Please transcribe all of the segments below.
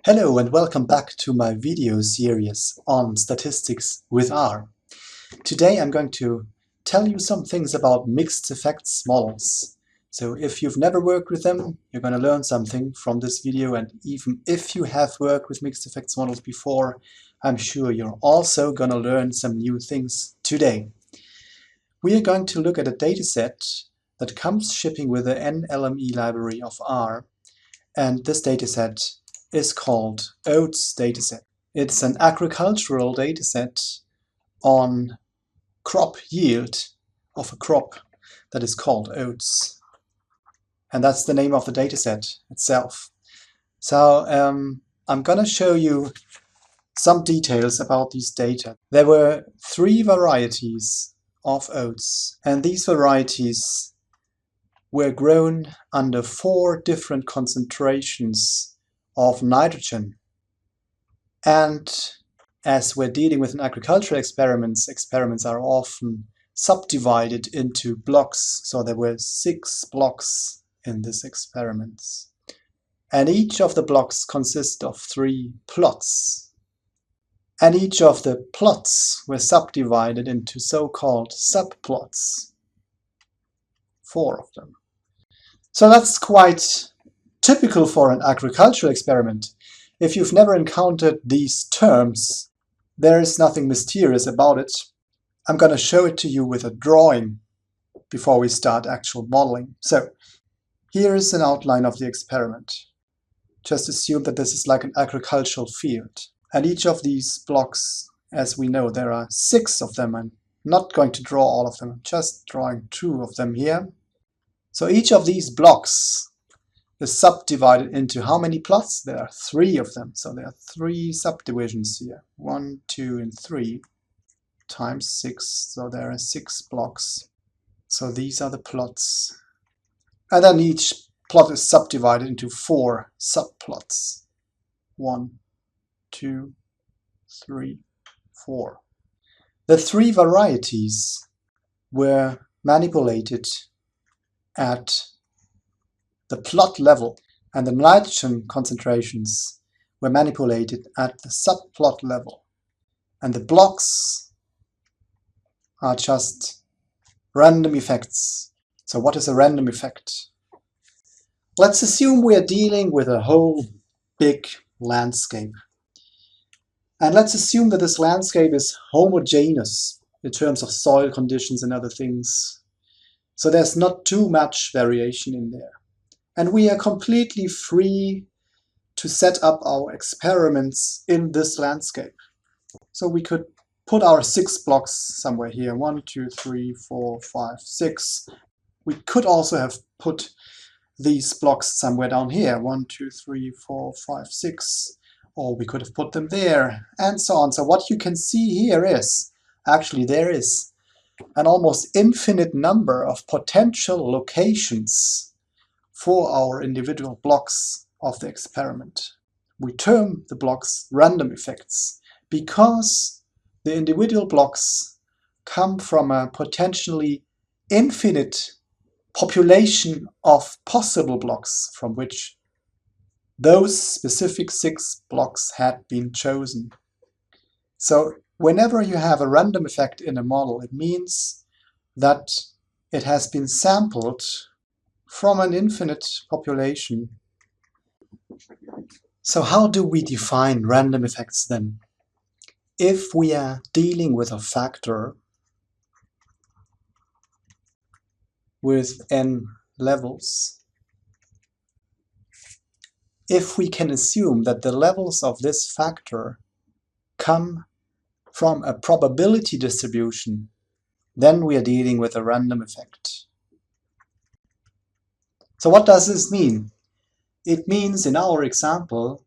Hello and welcome back to my video series on statistics with R. Today I'm going to tell you some things about mixed effects models. So if you've never worked with them, you're going to learn something from this video, and even if you have worked with mixed effects models before, I'm sure you're also going to learn some new things today. We are going to look at a dataset that comes shipping with the nlme library of R, and this dataset is called Oats dataset. It's an agricultural dataset on crop yield of a crop that is called oats. And that's the name of the dataset itself. So I'm going to show you some details about these data. There were 3 varieties of oats, and these varieties were grown under 4 different concentrations of nitrogen. And as we're dealing with an agricultural experiments are often subdivided into blocks. So there were 6 blocks in this experiment. And each of the blocks consists of 3 plots. And each of the plots were subdivided into so-called subplots. 4 of them. So that's quite typical for an agricultural experiment. If you've never encountered these terms, there is nothing mysterious about it. I'm going to show it to you with a drawing before we start actual modeling. So here is an outline of the experiment. Just assume that this is like an agricultural field. And each of these blocks, as we know, there are 6 of them. I'm not going to draw all of them, I'm just drawing 2 of them here. So each of these blocks is subdivided into how many plots? There are 3 of them. So there are 3 subdivisions here. 1, 2, and 3 times 6. So there are 6 blocks. So these are the plots. And then each plot is subdivided into 4 subplots. 1, 2, 3, 4. The 3 varieties were manipulated at the plot level, and the nitrogen concentrations were manipulated at the subplot level. And the blocks are just random effects. So what is a random effect? Let's assume we are dealing with a whole big landscape. And let's assume that this landscape is homogeneous in terms of soil conditions and other things. So there's not too much variation in there. And we are completely free to set up our experiments in this landscape. So we could put our 6 blocks somewhere here. 1, 2, 3, 4, 5, 6. We could also have put these blocks somewhere down here. 1, 2, 3, 4, 5, 6. Or we could have put them there, and so on. So what you can see here is, actually there is an almost infinite number of potential locations for our individual blocks of the experiment. We term the blocks random effects because the individual blocks come from a potentially infinite population of possible blocks from which those specific 6 blocks had been chosen. So whenever you have a random effect in a model, it means that it has been sampled from an infinite population. So how do we define random effects then? If we are dealing with a factor with n levels, if we can assume that the levels of this factor come from a probability distribution, then we are dealing with a random effect. So what does this mean? It means in our example,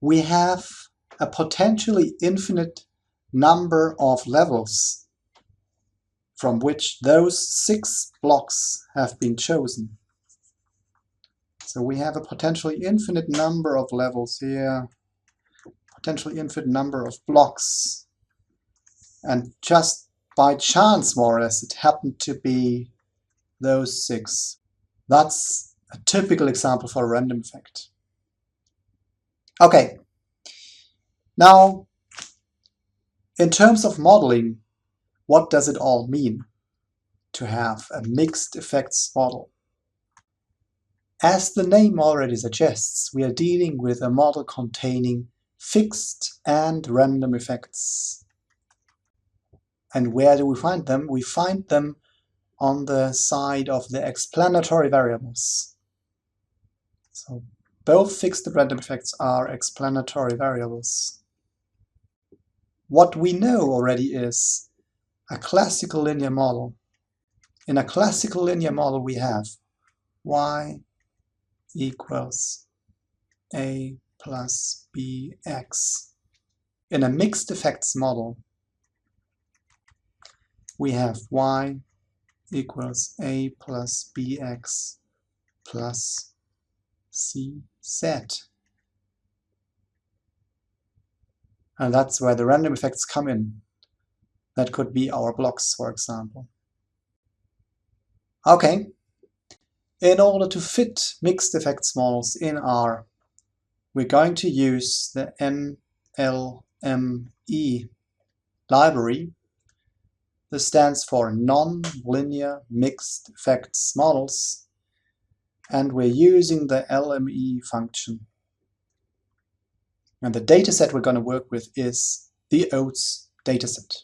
we have a potentially infinite number of levels from which those 6 blocks have been chosen. So we have a potentially infinite number of levels here, potentially infinite number of blocks, and just by chance, more or less, it happened to be those 6. That's a typical example for a random effect. Okay, now in terms of modeling, what does it all mean to have a mixed effects model? As the name already suggests, we are dealing with a model containing fixed and random effects. And where do we find them? We find them on the side of the explanatory variables. So both fixed and random effects are explanatory variables. What we know already is a classical linear model. In a classical linear model we have y equals a plus bx. In a mixed effects model we have y equals a plus bx plus cz. And that's where the random effects come in. That could be our blocks, for example. Okay, in order to fit mixed effects models in R, we're going to use the nlme library. This stands for non-linear mixed effects models, and we're using the LME function. And the dataset we're going to work with is the Oats dataset.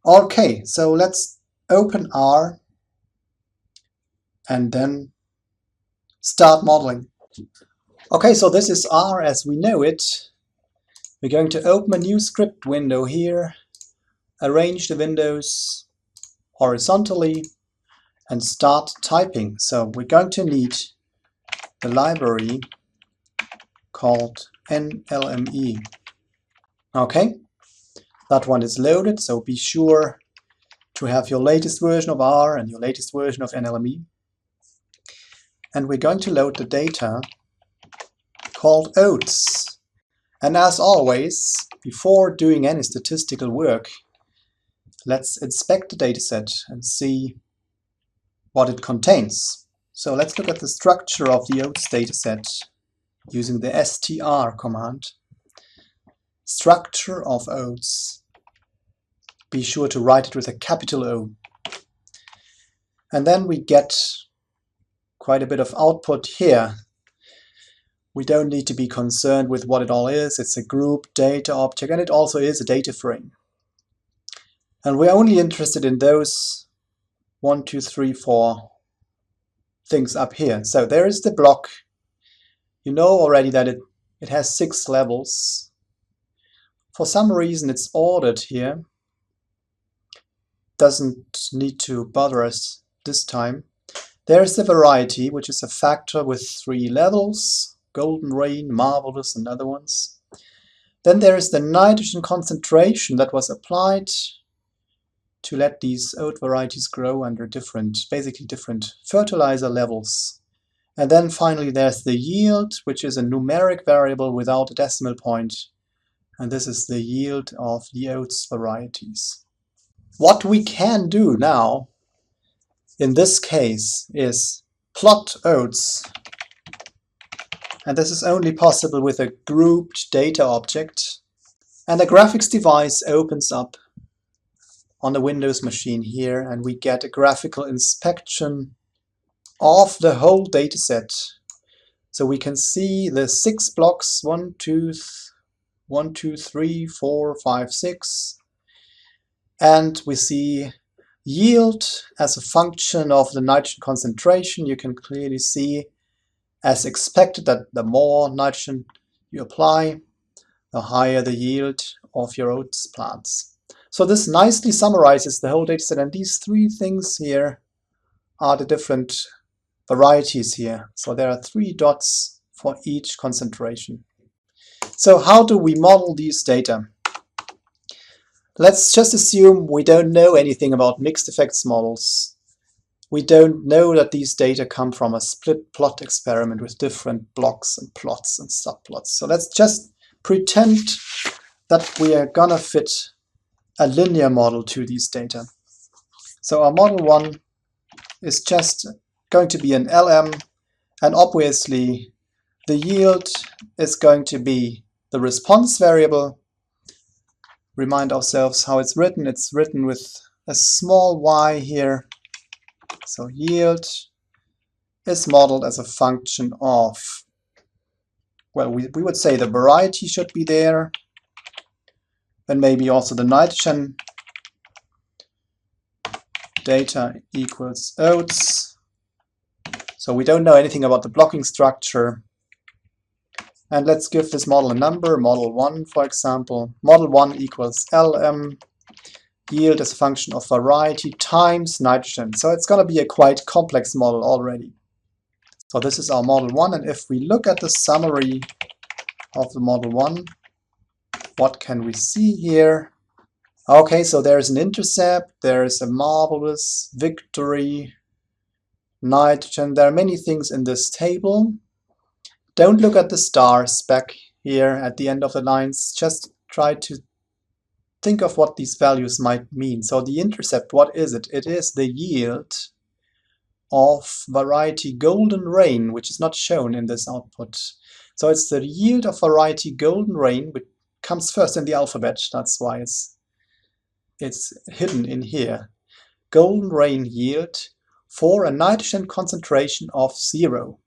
Okay, so let's open R and then start modeling. Okay, so this is R as we know it. We're going to open a new script window here, arrange the windows horizontally, and start typing. So we're going to need the library called nlme. Okay, that one is loaded, so be sure to have your latest version of R and your latest version of nlme. And we're going to load the data called Oats. And as always, before doing any statistical work, let's inspect the dataset and see what it contains. So let's look at the structure of the Oats dataset using the str command. Structure of Oats. Be sure to write it with a capital O. And then we get quite a bit of output here. We don't need to be concerned with what it all is. It's a group data object, and it also is a data frame. And we're only interested in those 1, 2, 3, 4 things up here. So there is the block. You know already that it has 6 levels. For some reason it's ordered here. Doesn't need to bother us this time. There's the variety, which is a factor with 3 levels. Golden Rain, Marvelous, and other ones. Then there is the nitrogen concentration that was applied to let these oat varieties grow under basically different fertilizer levels. And then finally there's the yield, which is a numeric variable without a decimal point. And this is the yield of the oats varieties. What we can do now, in this case, is plot oats. And this is only possible with a grouped data object. And a graphics device opens up on the Windows machine here, and we get a graphical inspection of the whole dataset. So we can see the 6 blocks, 1, 2, 3, 4, 5, 6. And we see yield as a function of the nitrogen concentration. You can clearly see, as expected, that the more nitrogen you apply, the higher the yield of your oats plants. So this nicely summarizes the whole dataset, and these 3 things here are the different varieties here. So there are 3 dots for each concentration. So how do we model these data? Let's just assume we don't know anything about mixed effects models. We don't know that these data come from a split plot experiment with different blocks and plots and subplots. So let's just pretend that we are gonna fit a linear model to these data. So our model 1 is just going to be an LM, and obviously the yield is going to be the response variable. Remind ourselves how it's written. It's written with a small y here. So yield is modeled as a function of, well, we would say the variety should be there, and maybe also the nitrogen. Data equals Oats. So we don't know anything about the blocking structure. And let's give this model a number, model 1, for example. Model 1 equals LM, yield as a function of variety times nitrogen. So it's going to be a quite complex model already. So this is our model 1, and if we look at the summary of the model 1, what can we see here? Okay, so there's an intercept, there's a marvelous, victory, nitrogen. There are many things in this table. Don't look at the stars back here at the end of the lines. Just try to think of what these values might mean. So the intercept, what is it? It is the yield of variety golden rain, which is not shown in this output. So it's the yield of variety golden rain, which comes first in the alphabet. That's why it's hidden in here. Golden rain yield for a nitrogen concentration of 0.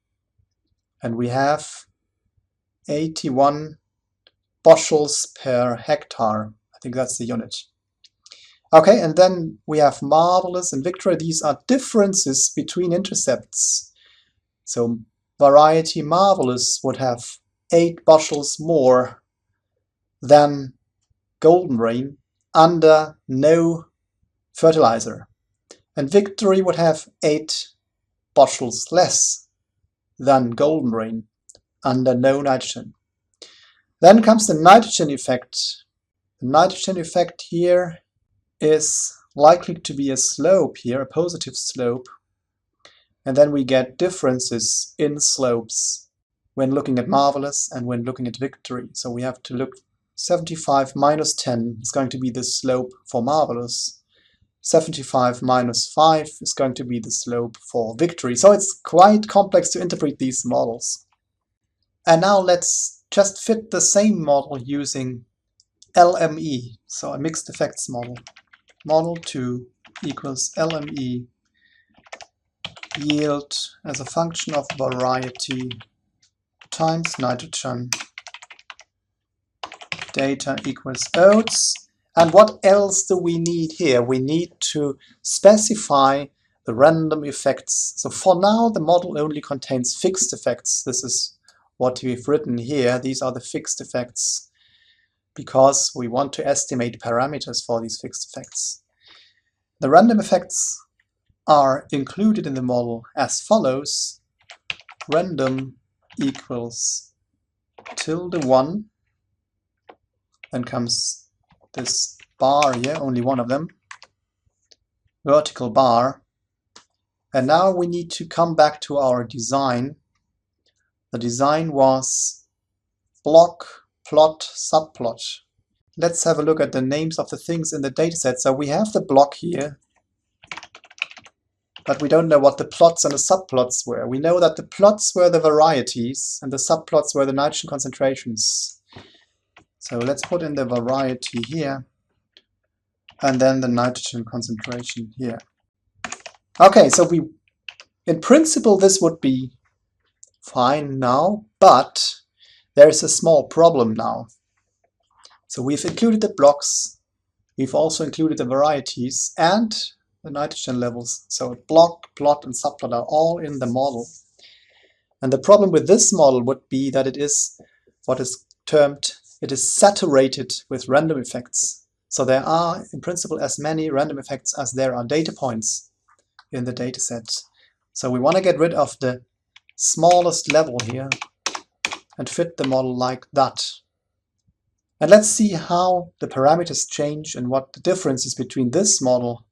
And we have 81 bushels per hectare. I think that's the unit. Okay, and then we have marvelous and victory. These are differences between intercepts. So variety marvelous would have 8 bushels more than golden rain under no fertilizer. And victory would have 8 bushels less than golden rain under no nitrogen. Then comes the nitrogen effect. The nitrogen effect here is likely to be a slope here, a positive slope. And then we get differences in slopes when looking at marvelous and when looking at victory. So we have to look 75 minus 10 is going to be the slope for marvelous. 75 minus 5 is going to be the slope for victory. So it's quite complex to interpret these models. And now let's just fit the same model using LME, so a mixed effects model. Model 2 equals LME, yield as a function of variety times nitrogen, data equals Oats. And what else do we need here? We need to specify the random effects. So for now, the model only contains fixed effects. This is what we've written here. These are the fixed effects because we want to estimate parameters for these fixed effects. The random effects are included in the model as follows. Random equals tilde1. Then comes this bar here, only one of them, vertical bar. And now we need to come back to our design. The design was block, plot, subplot. Let's have a look at the names of the things in the dataset. So we have the block here, but we don't know what the plots and the subplots were. We know that the plots were the varieties and the subplots were the nitrogen concentrations. So let's put in the variety here, and then the nitrogen concentration here. Okay, so in principle, this would be fine now, but there's a small problem now. So we've included the blocks, we've also included the varieties and the nitrogen levels. So block, plot, and subplot are all in the model. And the problem with this model would be that it is what is termed, it is saturated with random effects. So there are, in principle, as many random effects as there are data points in the dataset. So we want to get rid of the smallest level here and fit the model like that. And let's see how the parameters change and what the differences between this model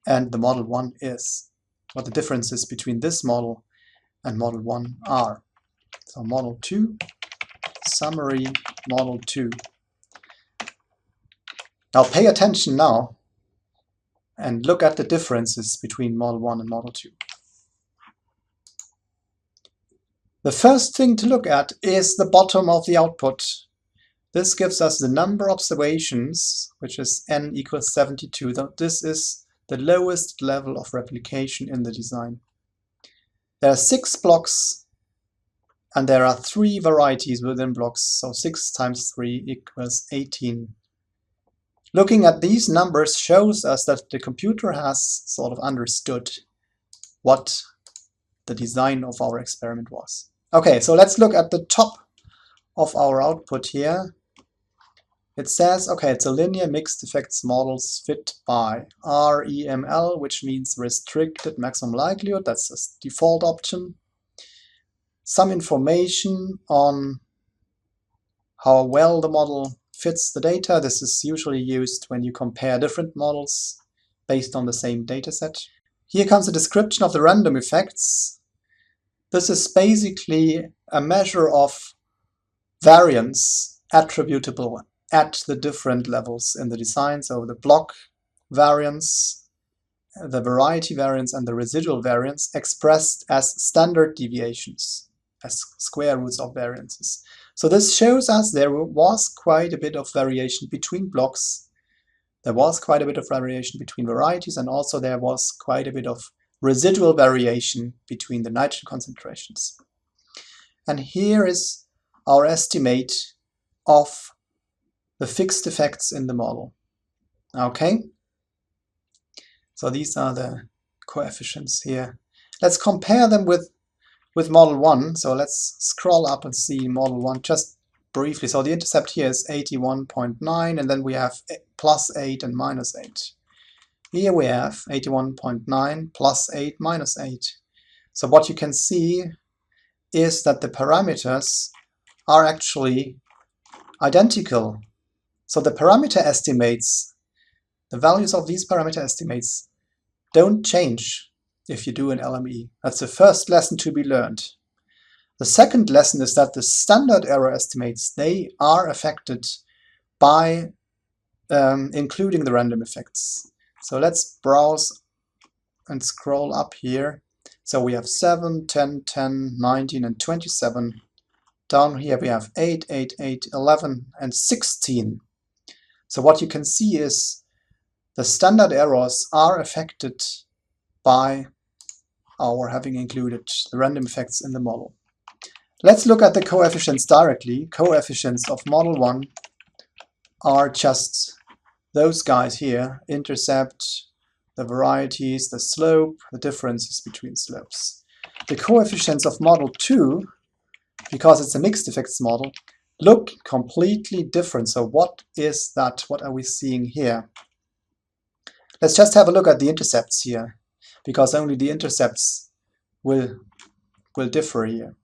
and the model 1 is. What the differences between this model and model 1 are. So model 2, summary, model 2. Now pay attention now and look at the differences between model 1 and model 2. The first thing to look at is the bottom of the output. This gives us the number of observations, which is n equals 72. This is the lowest level of replication in the design. There are 6 blocks and there are 3 varieties within blocks, so 6 times 3 equals 18. Looking at these numbers shows us that the computer has sort of understood what the design of our experiment was. Okay, so let's look at the top of our output here. It says, okay, it's a linear mixed effects models fit by REML, which means restricted maximum likelihood. That's the default option. Some information on how well the model fits the data. This is usually used when you compare different models based on the same dataset. Here comes a description of the random effects. This is basically a measure of variance attributable at the different levels in the design. So the block variance, the variety variance, and the residual variance expressed as standard deviations, as square roots of variances. So this shows us there was quite a bit of variation between blocks. There was quite a bit of variation between varieties, and also there was quite a bit of residual variation between the nitrogen concentrations. And here is our estimate of the fixed effects in the model. Okay, so these are the coefficients here. Let's compare them with model 1. So let's scroll up and see model 1 just briefly. So the intercept here is 81.9, and then we have +8 and -8. Here we have 81.9 +8 -8. So what you can see is that the parameters are actually identical. So the parameter estimates, the values of these parameter estimates don't change if you do an LME. That's the first lesson to be learned. The second lesson is that the standard error estimates, they are affected by including the random effects. So let's browse and scroll up here. So we have 7, 10, 10, 19, and 27. Down here we have 8, 8, 8, 11, and 16. So what you can see is the standard errors are affected by our having included the random effects in the model. Let's look at the coefficients directly. Coefficients of model 1 are just those guys here: intercept, the varieties, the slope, the differences between slopes. The coefficients of model 2, because it's a mixed effects model, look completely different. So what is that? What are we seeing here? Let's just have a look at the intercepts here, because only the intercepts will differ here.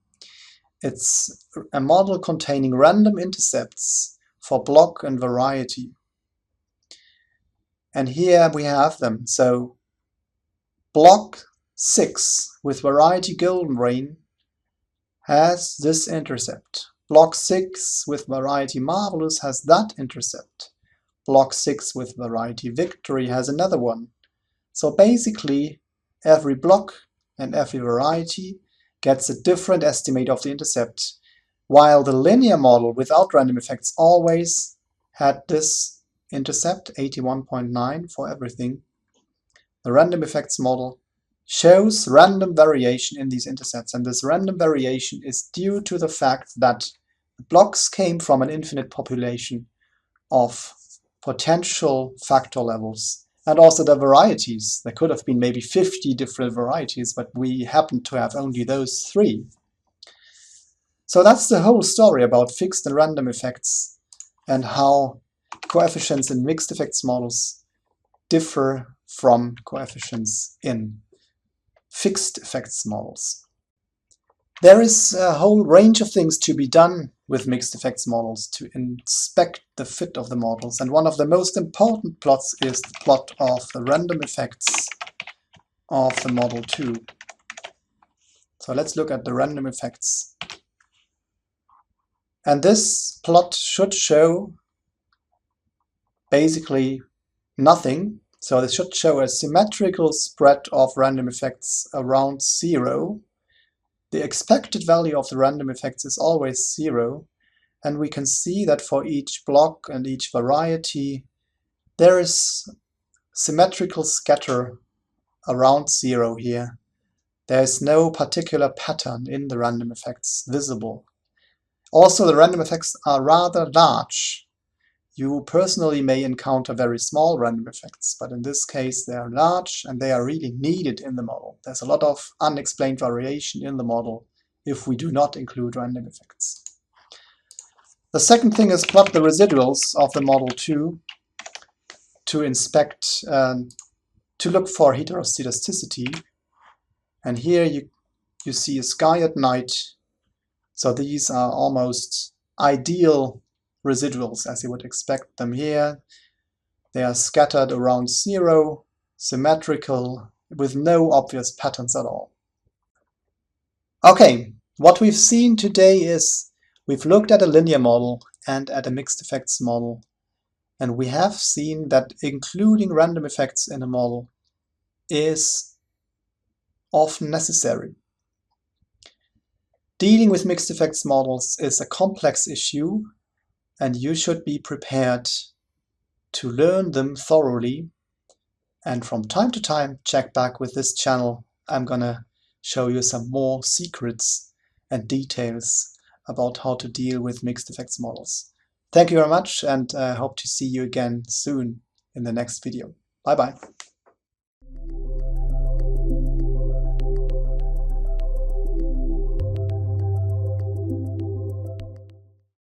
It's a model containing random intercepts for block and variety. And here we have them. So block 6 with variety golden rain has this intercept. Block 6 with variety marvelous has that intercept. Block 6 with variety victory has another one. So basically every block and every variety gets a different estimate of the intercept, while the linear model without random effects always had this intercept, 81.9 for everything. The random effects model shows random variation in these intercepts, and this random variation is due to the fact that the blocks came from an infinite population of potential factor levels, and also the varieties. There could have been maybe 50 different varieties, but we happen to have only those 3. So that's the whole story about fixed and random effects and how coefficients in mixed effects models differ from coefficients in fixed effects models. There is a whole range of things to be done with mixed effects models to inspect the fit of the models, and one of the most important plots is the plot of the random effects of the model 2. So let's look at the random effects. And this plot should show basically nothing. So this should show a symmetrical spread of random effects around 0. the expected value of the random effects is always 0, and we can see that for each block and each variety there is symmetrical scatter around 0 here. There is no particular pattern in the random effects visible. Also, the random effects are rather large. You personally may encounter very small random effects, but in this case they are large and they are really needed in the model. There's a lot of unexplained variation in the model if we do not include random effects. The second thing is plot the residuals of the model too, to inspect, to look for heteroscedasticity. And here you see a sky at night. So these are almost ideal residuals as you would expect them here. They are scattered around 0, symmetrical, with no obvious patterns at all. Okay, what we've seen today is we've looked at a linear model and at a mixed effects model. And we have seen that including random effects in a model is often necessary. Dealing with mixed effects models is a complex issue, and you should be prepared to learn them thoroughly. And from time to time, check back with this channel. I'm gonna show you some more secrets and details about how to deal with mixed effects models. Thank you very much, and I hope to see you again soon in the next video. Bye bye.